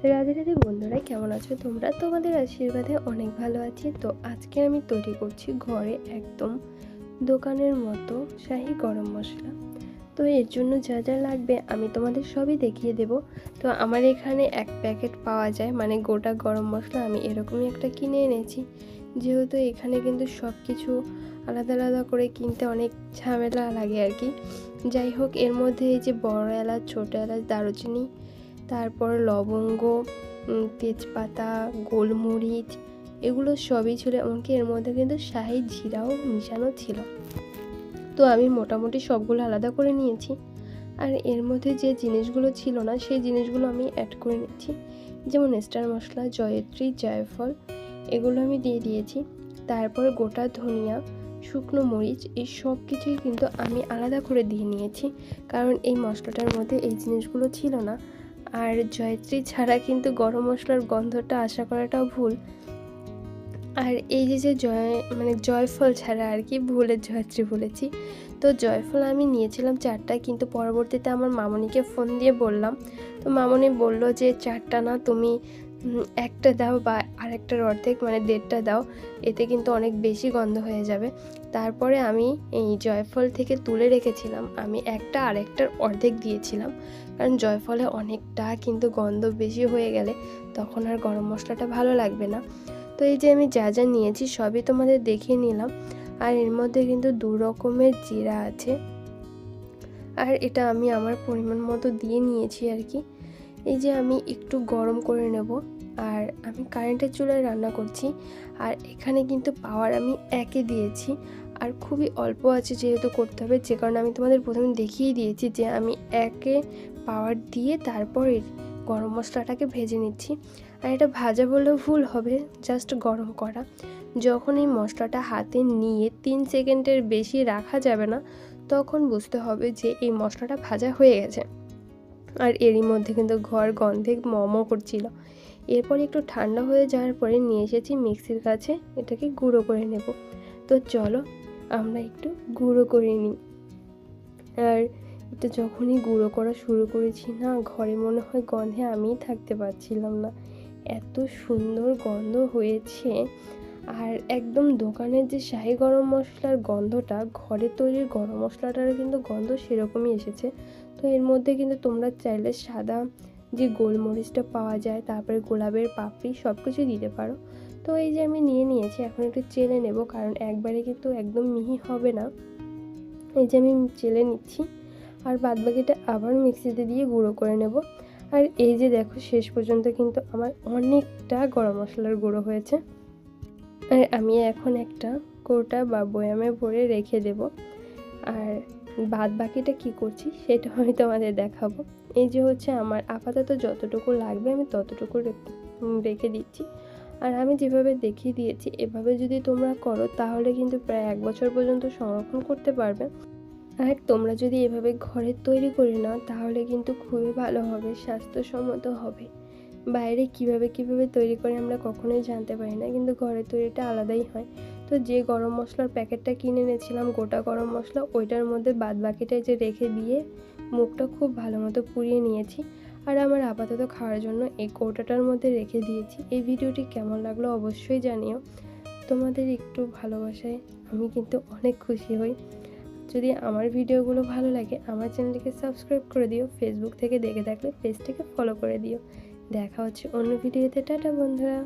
রাধে রাধে বন্ধুরা, কেমন আছো তোমরা? তোমাদের আশীর্বাদে অনেক ভালো আছি। তো আজকে আমি তৈরি করছি ঘরে একদম দোকানের মতো শাহি গরম মশলা। তো এর জন্য যা যা লাগবে আমি তোমাদের সবই দেখিয়ে দেব। তো আমার এখানে এক প্যাকেট পাওয়া যায়, মানে গোটা গরম মশলা আমি এরকমই একটা কিনে এনেছি। যেহেতু এখানে কিন্তু সব কিছু আলাদা আলাদা করে কিনতে অনেক ঝামেলা লাগে আর কি। যাই হোক, এর মধ্যে এই যে বড় এলাচ, ছোটো এলাচ, দারুচিনি, তারপর লবঙ্গ, তেজপাতা, গোলমরিচ, এগুলো সবই ছিল। এমনকি এর মধ্যে কিন্তু শাহি জিরাও মিশানো ছিল। তো আমি মোটামুটি সবগুলো আলাদা করে নিয়েছি। আর এর মধ্যে যে জিনিসগুলো ছিল না সেই জিনিসগুলো আমি অ্যাড করে নিচ্ছি। যেমন স্টার মশলা, জয়ত্রী, জায়ফল, এগুলো আমি দিয়ে দিয়েছি। তারপর গোটা ধনিয়া, শুকনো মরিচ, এই সব কিছুই কিন্তু আমি আলাদা করে দিয়ে নিয়েছি, কারণ এই মশলাটার মধ্যে এই জিনিসগুলো ছিল না। আর জয়ত্রী ছাড়া কিন্তু গরম মশলার গন্ধটা আশা করাটাও ভুল। আর এই যে জয়ফল ছাড়া আর কি, ভুলে জয়ত্রী বলেছি। তো জয়ফল আমি নিয়েছিলাম 4টা, কিন্তু পরবর্তীতে আমার মামনিকে ফোন দিয়ে বললাম। তো মামনি বলল যে 4টা না, তুমি একটা দাও, বা আরেকটার অর্ধেক মানে 1.5টা দাও, এতে কিন্তু অনেক বেশি গন্ধ হয়ে যাবে। তারপরে আমি এই জয়ফল থেকে তুলে রেখেছিলাম, আমি একটা আরেকটার অর্ধেক দিয়েছিলাম, কারণ জয়ফলে অনেকটা কিন্তু গন্ধ বেশি হয়ে গেলে তখন আর গরম মশলাটা ভালো লাগবে না। তো এই যে আমি যা যা নিয়েছি সবই তোমাদের দেখিয়ে নিলাম। আর এর মধ্যে কিন্তু 2 রকমের জিরা আছে, আর এটা আমি আমার পরিমাণ মতো দিয়ে নিয়েছি আর কি। এই যে আমি একটু গরম করে নেব। আর আমি কারেন্টের চুলায় রান্না করছি, আর এখানে কিন্তু পাওয়ার আমি 1-এ দিয়েছি, আর খুবই অল্প আছে যেহেতু করতে হবে, যে কারণে আমি তোমাদের প্রথমে দেখিয়ে দিয়েছি যে আমি 1-এ পাওয়ার দিয়ে তারপর গরম মশলাটাকে ভেজে নিচ্ছি। আর এটা ভাজা বললেও ভুল হবে, জাস্ট গরম করা। যখন এই মশলাটা হাতে নিয়ে 3 সেকেন্ডের বেশি রাখা যাবে না, তখন বুঝতে হবে যে এই মশলাটা ভাজা হয়ে গেছে। আর এরই মধ্যে কিন্তু ঘর গন্ধে মমো করছিল। এরপর একটু ঠান্ডা হয়ে যাওয়ার পরে নিয়ে এসেছি মিক্সির কাছে, এটাকে গুঁড়ো করে নেব। তো চলো আমরা একটু গুঁড়ো করে নিই। আর এটা যখনই গুঁড়ো করা শুরু করেছি না, ঘরে মনে হয় গন্ধে আমিই থাকতে পারছিলাম না, এত সুন্দর গন্ধ হয়েছে। আর একদম দোকানের যে শাহি গরম মশলার গন্ধটা, ঘরে তৈরির গরম মশলাটার কিন্তু গন্ধ সেরকমই এসেছে। তো এর মধ্যে কিন্তু তোমরা চাইলে সাদা যে গোলমরিচটা পাওয়া যায়, তারপরে গোলাপের পাপড়ি, সব কিছুই দিতে পারো। তো এই যে আমি নিয়ে নিয়েছি, এখন একটু চেলে নেব, কারণ একবারে কিন্তু একদম মিহি হবে না। এই যে আমি চেলে নিচ্ছি, আর বাদবাকিটা আবার মিক্সিতে দিয়ে গুঁড়ো করে নেব। আর এই যে দেখো, শেষ পর্যন্ত কিন্তু আমার অনেকটা গরম মশলার গুঁড়ো হয়েছে। আর আমি এখন একটা কৌটা বা বয়ামে ভরে রেখে দেব। আর বাদ বাকিটা কী করছি সেটা আমি তোমাদের দেখাবো। এই যে হচ্ছে আমার আপাতত যতটুকু লাগবে আমি ততটুকু রেখে দিচ্ছি। আর আমি যেভাবে দেখিয়ে দিয়েছি এভাবে যদি তোমরা করো তাহলে কিন্তু প্রায় 1 বছর পর্যন্ত সংরক্ষণ করতে পারবে। আর তোমরা যদি এভাবে ঘরে তৈরি করে নাও তাহলে কিন্তু খুবই ভালো হবে, স্বাস্থ্যসম্মত হবে। বাইরে কিভাবে তৈরি করে আমরা কখনোই জানতে পারি না, কিন্তু ঘরের তৈরিটা আলাদাই হয়। তো যে গরম মশলার প্যাকেটটা কিনে এনেছিলাম, গোটা গরম মশলা, ওইটার মধ্যে বাদ বাকিটা যে রেখে দিয়ে মুখটা খুব ভালো মতো পুড়িয়ে নিয়েছি। আর আমার আপাতত খাওয়ার জন্য এই কৌটাটার মধ্যে রেখে দিয়েছি। এই ভিডিওটি কেমন লাগলো অবশ্যই জানিও। তোমাদের একটু ভালোবাসায় আমি কিন্তু অনেক খুশি হই। যদি আমার ভিডিওগুলো ভালো লাগে আমার চ্যানেলটিকে সাবস্ক্রাইব করে দিও, ফেসবুক থেকে দেখে থাকলে পেজটিকে ফলো করে দিও। দেখা হচ্ছে অন্য ভিডিওতে। টাটা বন্ধুরা।